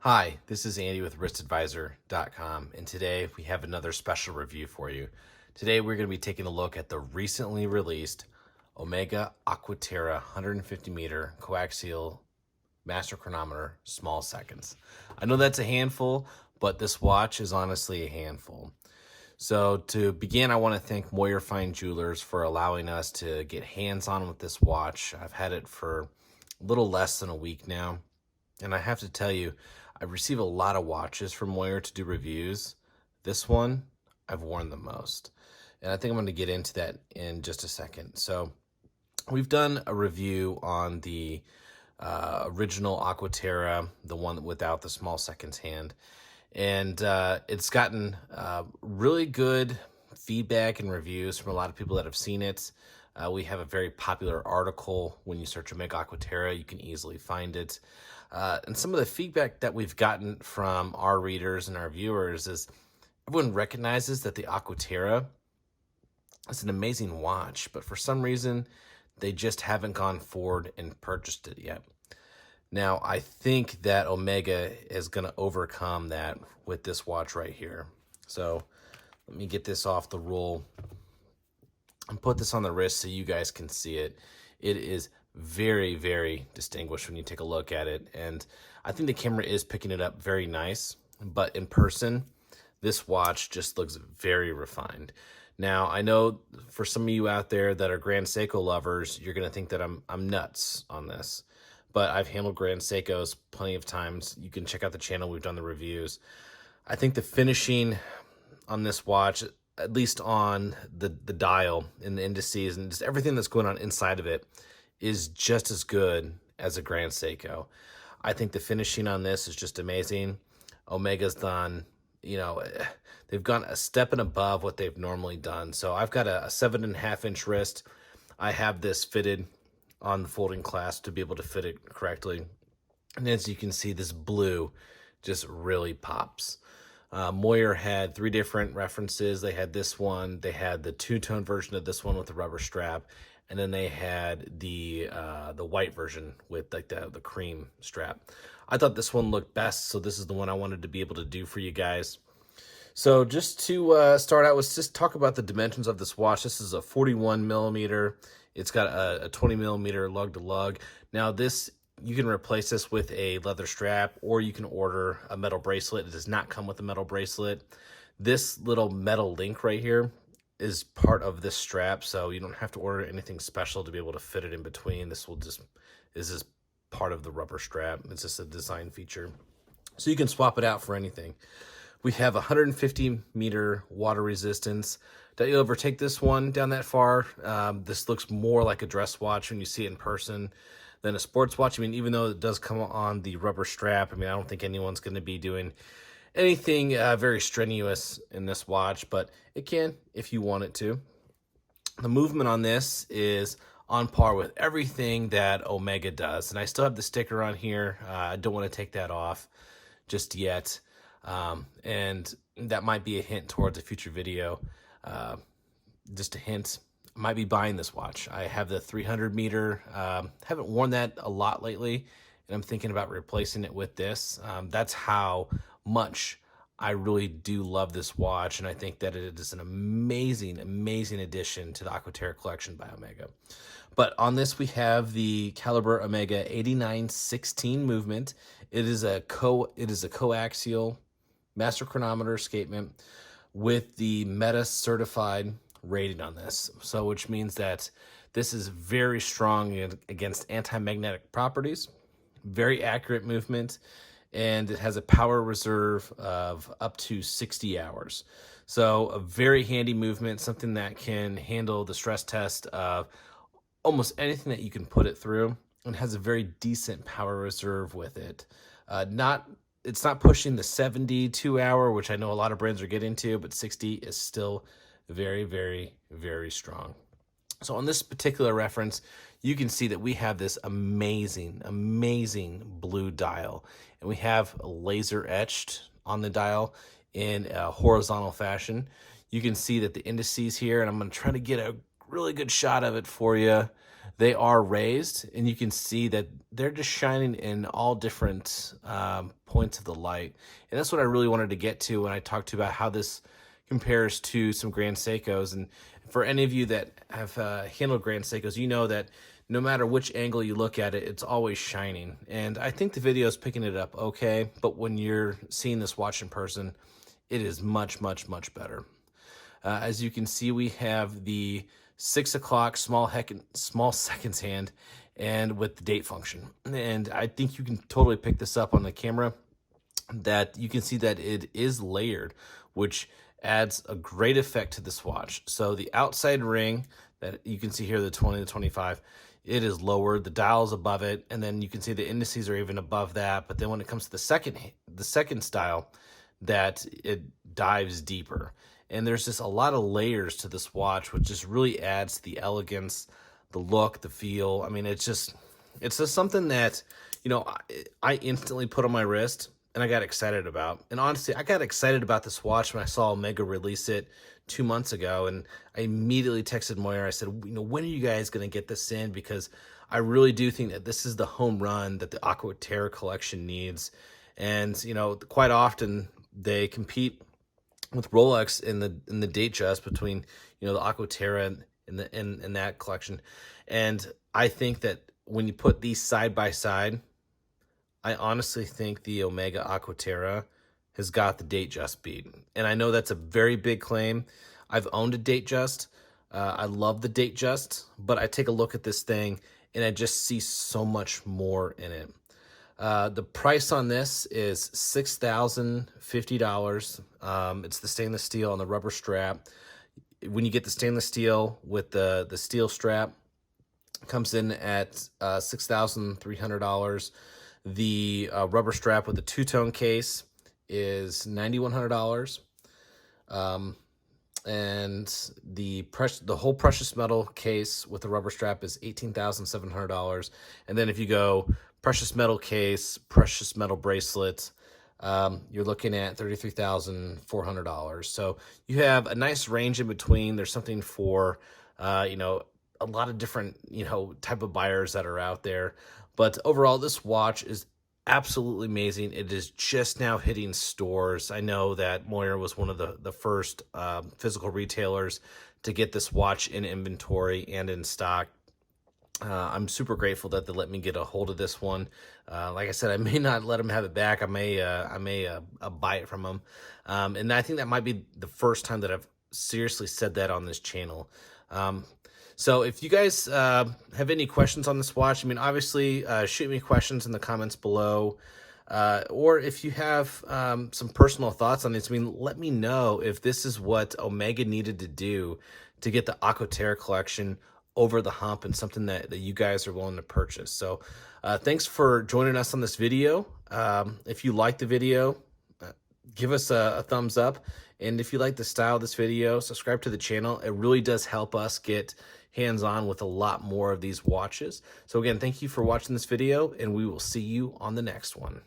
Hi, this is Andy with wristadvisor.com, and today we have another special review for you. Today we're going to be taking a look at the recently released Omega Aqua Terra 150 meter coaxial master chronometer small seconds. I know that's a handful, but this watch is honestly a handful. So to begin, I want to thank Moyer Fine Jewelers for allowing us to get hands-on with this watch. I've had it for a little less than a week now, and I have to tell you, I receive a lot of watches from Moyer to do reviews. This one, I've worn the most. And I think I'm going to get into that in just a second. So we've done a review on the original Aqua Terra, the one without the small seconds hand. And it's gotten really good feedback and reviews from a lot of people that have seen it. We have a very popular article. When you search Omega Aqua Terra, you can easily find it. And some of the feedback that we've gotten from our readers and our viewers is everyone recognizes that the Aqua Terra is an amazing watch, but for some reason, they just haven't gone forward and purchased it yet. Now, I think that Omega is going to overcome that with this watch right here. So let me get this off the roll and put this on the wrist so you guys can see it. It is very, very distinguished when you take a look at it. And I think the camera is picking it up very nice, but in person, this watch just looks very refined. Now, I know for some of you out there that are Grand Seiko lovers, you're going to think that I'm nuts on this. But I've handled Grand Seikos plenty of times. You can check out the channel. We've done the reviews. I think the finishing on this watch, at least on the dial and the indices and just everything that's going on inside of it, is just as good as a Grand Seiko. I think the finishing on this is just amazing. Omega's done, they've gone a step and above what they've normally done. So I've got a 7.5-inch wrist. I have this fitted on the folding clasp to be able to fit it correctly. And as you can see, this blue just really pops. Moyer had 3 different references. They had this one, they had the two-tone version of this one with the rubber strap, and then they had the white version with like the cream strap. I thought this one looked best, so this is the one I wanted to be able to do for you guys. So just to start out, let's just talk about the dimensions of this watch. This is a 41 millimeter. It's got a 20 millimeter lug to lug. Now this, you can replace this with a leather strap, or you can order a metal bracelet. It does not come with a metal bracelet. This little metal link right here is part of this strap, so you don't have to order anything special to be able to fit it in between. This is part of the rubber strap. It's just a design feature. So you can swap it out for anything. We have 150 meter water resistance. Don't you ever take this one down that far? This looks more like a dress watch when you see it in person than a sports watch. I mean, even though it does come on the rubber strap, I mean, I don't think anyone's going to be doing anything very strenuous in this watch, but it can if you want it to. The movement on this is on par with everything that Omega does. And I still have the sticker on here. I don't want to take that off just yet. And that might be a hint towards a future video. Just a hint. I might be buying this watch. I have the 300 meter. Haven't worn that a lot lately, and I'm thinking about replacing it with this. That's how much I really do love this watch, and I think that it is an amazing, amazing addition to the Aqua Terra collection by Omega. But on this, we have the caliber Omega 8916 movement. It is a coaxial master chronometer escapement with the Meta certified rating on this. So which means that this is very strong against anti-magnetic properties, very accurate movement, and it has a power reserve of up to 60 hours. So a very handy movement, something that can handle the stress test of almost anything that you can put it through, and has a very decent power reserve with it. It's not pushing the 72 hour, which I know a lot of brands are getting to, but 60 is still very, very, very strong. So on this particular reference, you can see that we have this amazing, amazing blue dial, and we have laser etched on the dial in a horizontal fashion. You can see that the indices here, and I'm going to try to get a really good shot of it for you. They are raised, and you can see that they're just shining in all different points of the light. And that's what I really wanted to get to when I talked about how this compares to some Grand Seikos. And for any of you that have handled Grand Seikos, you know that no matter which angle you look at it, it's always shining. And I think the video is picking it up okay, but when you're seeing this watch in person, it is much, much, much better. As you can see, we have the 6 o'clock small seconds hand and with the date function. And I think you can totally pick this up on the camera, that you can see that it is layered, which adds a great effect to this watch. So the outside ring that you can see here, the 20, the 25, it is lowered, the dial's above it, and then you can see the indices are even above that. But then when it comes to the second style, that it dives deeper. And there's just a lot of layers to this watch, which just really adds to the elegance, the look, the feel. I mean, it's just something that, you know, I instantly put on my wrist and I got excited about. And honestly, I got excited about this watch when I saw Omega release it 2 months ago. And I immediately texted Moyer. I said, you know, when are you guys going to get this in? Because I really do think that this is the home run that the Aqua Terra collection needs. And, you know, quite often they compete with Rolex in the Datejust between, you know, the Aqua Terra and that collection. And I think that when you put these side by side, I honestly think the Omega Aqua Terra has got the Datejust beat. And I know that's a very big claim. I've owned a Datejust. I love the Datejust, but I take a look at this thing and I just see so much more in it. The price on this is $6,050. It's the stainless steel on the rubber strap. When you get the stainless steel with the steel strap, it comes in at $6,300. The rubber strap with the two-tone case is $9,100. And the whole precious metal case with the rubber strap is $18,700. And then if you go precious metal case, precious metal bracelet, you're looking at $33,400. So you have a nice range in between. There's something for, you know, a lot of different, you know, type of buyers that are out there. But overall, this watch is absolutely amazing. It is just now hitting stores. I know that Moyer was one of the first physical retailers to get this watch in inventory and in stock. I'm super grateful that they let me get a hold of this one. Like I said, I may not let them have it back. I may buy it from them. And I think that might be the first time that I've seriously said that on this channel. So if you guys have any questions on this watch, I mean, obviously shoot me questions in the comments below. Or if you have some personal thoughts on this, I mean, let me know if this is what Omega needed to do to get the Aqua Terra collection over the hump and something that you guys are willing to purchase. So thanks for joining us on this video. If you like the video, give us a thumbs up. And if you like the style of this video, subscribe to the channel. It really does help us get hands-on with a lot more of these watches. So again, thank you for watching this video, and we will see you on the next one.